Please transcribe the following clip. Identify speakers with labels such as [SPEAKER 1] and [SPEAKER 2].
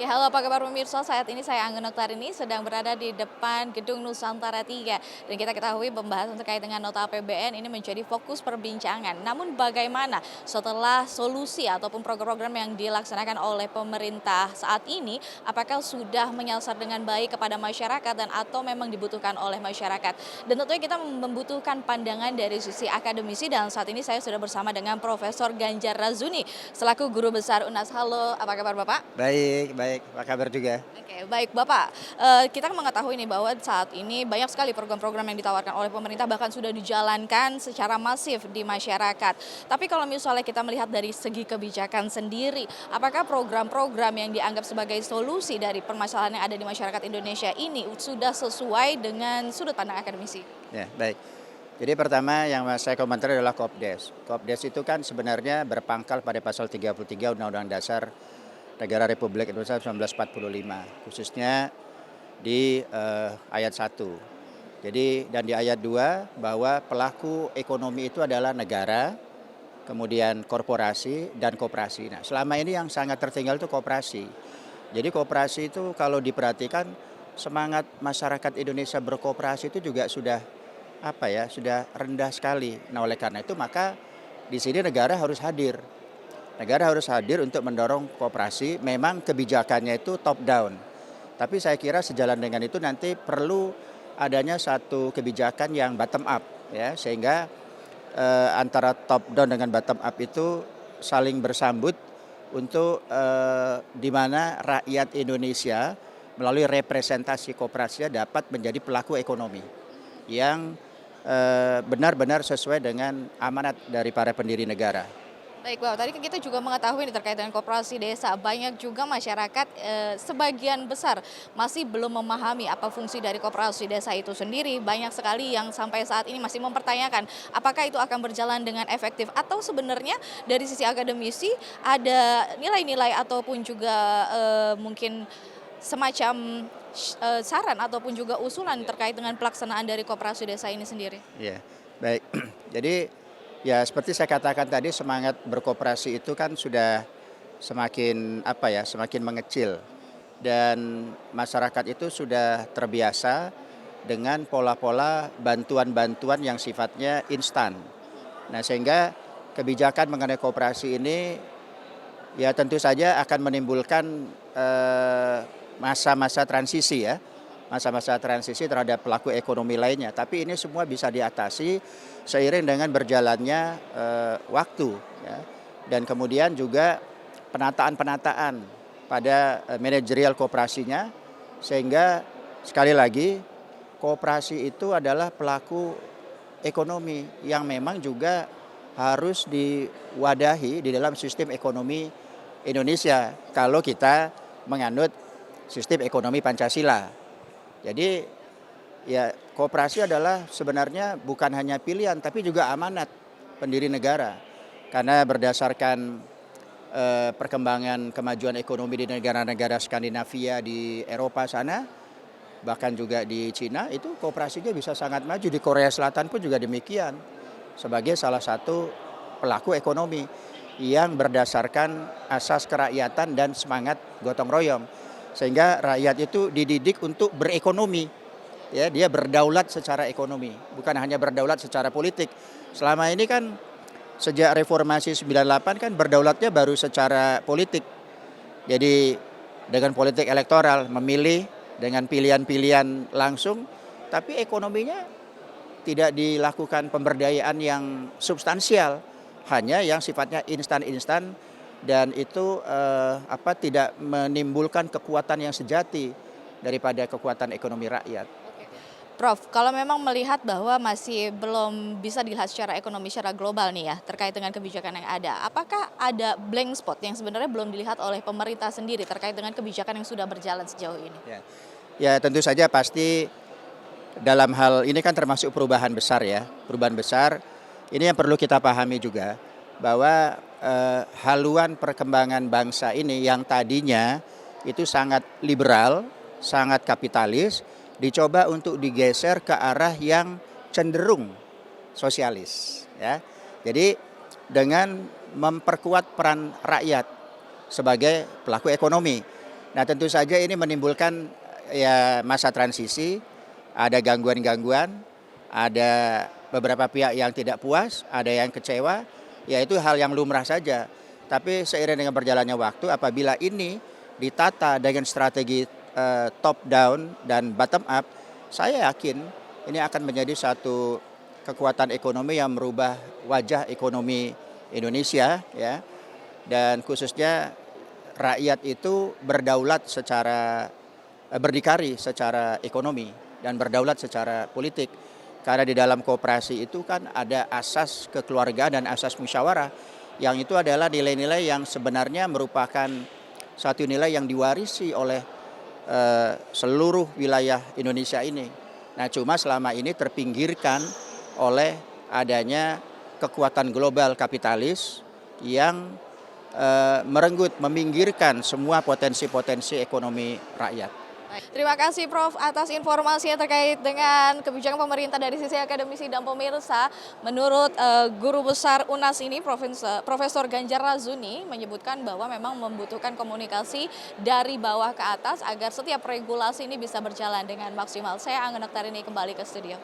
[SPEAKER 1] Ya, halo apa kabar pemirsa? Saat ini saya Anggun Oktarini sedang berada di depan Gedung Nusantara 3. Dan kita ketahui pembahasan terkait dengan nota APBN ini menjadi fokus perbincangan. Namun bagaimana setelah solusi ataupun program-program yang dilaksanakan oleh pemerintah saat ini, apakah sudah menyasar dengan baik kepada masyarakat dan atau memang dibutuhkan oleh masyarakat? Dan tentunya kita membutuhkan pandangan dari sisi akademisi dan saat ini saya sudah bersama dengan Profesor Ganjar Razuni selaku Guru Besar UNAS. Halo, apa kabar Bapak?
[SPEAKER 2] Baik baik, apa kabar juga?
[SPEAKER 1] Oke, baik Bapak. Kita mengetahui nih bahwa saat ini banyak sekali program-program yang ditawarkan oleh pemerintah bahkan sudah dijalankan secara masif di masyarakat. Tapi kalau misalnya kita melihat dari segi kebijakan sendiri, apakah program-program yang dianggap sebagai solusi dari permasalahan yang ada di masyarakat Indonesia ini sudah sesuai dengan sudut pandang akademisi?
[SPEAKER 2] Ya, baik. Jadi pertama yang saya komentar adalah Kopdes. Kopdes itu kan sebenarnya berpangkal pada pasal 33 Undang-Undang Dasar Negara Republik Indonesia 1945, khususnya di ayat 1. Jadi dan di ayat 2 bahwa pelaku ekonomi itu adalah negara, kemudian korporasi dan koperasi. Nah, selama ini yang sangat tertinggal itu koperasi. Jadi koperasi itu kalau diperhatikan semangat masyarakat Indonesia berkoperasi itu juga sudah rendah sekali. Nah, oleh karena itu maka di sini negara harus hadir. Negara harus hadir untuk mendorong koperasi. Memang kebijakannya itu top down. Tapi saya kira sejalan dengan itu nanti perlu adanya satu kebijakan yang bottom up ya, sehingga antara top down dengan bottom up itu saling bersambut untuk di mana rakyat Indonesia melalui representasi koperasinya dapat menjadi pelaku ekonomi yang benar-benar sesuai dengan amanat dari para pendiri negara.
[SPEAKER 1] Baik, Bapak. Tadi kan kita juga mengetahui nih terkait dengan koperasi desa, banyak juga masyarakat sebagian besar masih belum memahami apa fungsi dari koperasi desa itu sendiri. Banyak sekali yang sampai saat ini masih mempertanyakan apakah itu akan berjalan dengan efektif atau sebenarnya dari sisi akademisi ada nilai-nilai ataupun juga mungkin semacam saran ataupun juga usulan terkait dengan pelaksanaan dari koperasi desa ini sendiri.
[SPEAKER 2] Ya, baik. Jadi ya seperti saya katakan tadi semangat berkoperasi itu kan sudah semakin mengecil dan masyarakat itu sudah terbiasa dengan pola-pola bantuan-bantuan yang sifatnya instan. Nah, sehingga kebijakan mengenai koperasi ini ya tentu saja akan menimbulkan masa-masa transisi ya. Masa-masa transisi terhadap pelaku ekonomi lainnya. Tapi ini semua bisa diatasi seiring dengan berjalannya waktu. Ya. Dan kemudian juga penataan-penataan pada manajerial koperasinya. Sehingga sekali lagi koperasi itu adalah pelaku ekonomi yang memang juga harus diwadahi di dalam sistem ekonomi Indonesia. Kalau kita menganut sistem ekonomi Pancasila. Jadi ya koperasi adalah sebenarnya bukan hanya pilihan tapi juga amanat pendiri negara. Karena berdasarkan perkembangan kemajuan ekonomi di negara-negara Skandinavia di Eropa sana, bahkan juga di Cina itu koperasinya bisa sangat maju. Di Korea Selatan pun juga demikian sebagai salah satu pelaku ekonomi yang berdasarkan asas kerakyatan dan semangat gotong royong. Sehingga rakyat itu dididik untuk berekonomi. Ya, dia berdaulat secara ekonomi, bukan hanya berdaulat secara politik. Selama ini kan sejak reformasi 98 kan berdaulatnya baru secara politik. Jadi dengan politik elektoral memilih dengan pilihan-pilihan langsung, tapi ekonominya tidak dilakukan pemberdayaan yang substansial, hanya yang sifatnya instan-instan. Dan itu tidak menimbulkan kekuatan yang sejati daripada kekuatan ekonomi rakyat.
[SPEAKER 1] Prof, kalau memang melihat bahwa masih belum bisa dilihat secara ekonomi secara global nih ya terkait dengan kebijakan yang ada, apakah ada blank spot yang sebenarnya belum dilihat oleh pemerintah sendiri terkait dengan kebijakan yang sudah berjalan sejauh ini?
[SPEAKER 2] Ya tentu saja pasti dalam hal ini kan termasuk perubahan besar ya, perubahan besar. Ini yang perlu kita pahami juga bahwa haluan perkembangan bangsa ini yang tadinya itu sangat liberal, sangat kapitalis, dicoba untuk digeser ke arah yang cenderung sosialis. Ya. Jadi dengan memperkuat peran rakyat sebagai pelaku ekonomi. Nah, tentu saja ini menimbulkan ya masa transisi, ada gangguan-gangguan, ada beberapa pihak yang tidak puas, ada yang kecewa, ya itu hal yang lumrah saja. Tapi seiring dengan berjalannya waktu, apabila ini ditata dengan strategi top down dan bottom up, saya yakin ini akan menjadi satu kekuatan ekonomi yang merubah wajah ekonomi Indonesia, ya, dan khususnya rakyat itu berdaulat secara berdikari secara ekonomi dan berdaulat secara politik. Karena di dalam koperasi itu kan ada asas kekeluargaan dan asas musyawarah, yang itu adalah nilai-nilai yang sebenarnya merupakan satu nilai yang diwarisi oleh seluruh wilayah Indonesia ini. Nah, cuma selama ini terpinggirkan oleh adanya kekuatan global kapitalis yang merenggut, meminggirkan semua potensi-potensi ekonomi rakyat.
[SPEAKER 1] Baik, terima kasih Prof atas informasinya terkait dengan kebijakan pemerintah dari sisi akademisi dan pemirsa. Menurut Guru Besar UNAS ini, Profesor Ganjar Razuni menyebutkan bahwa memang membutuhkan komunikasi dari bawah ke atas agar setiap regulasi ini bisa berjalan dengan maksimal. Saya Anggun Oktarini kembali ke studio.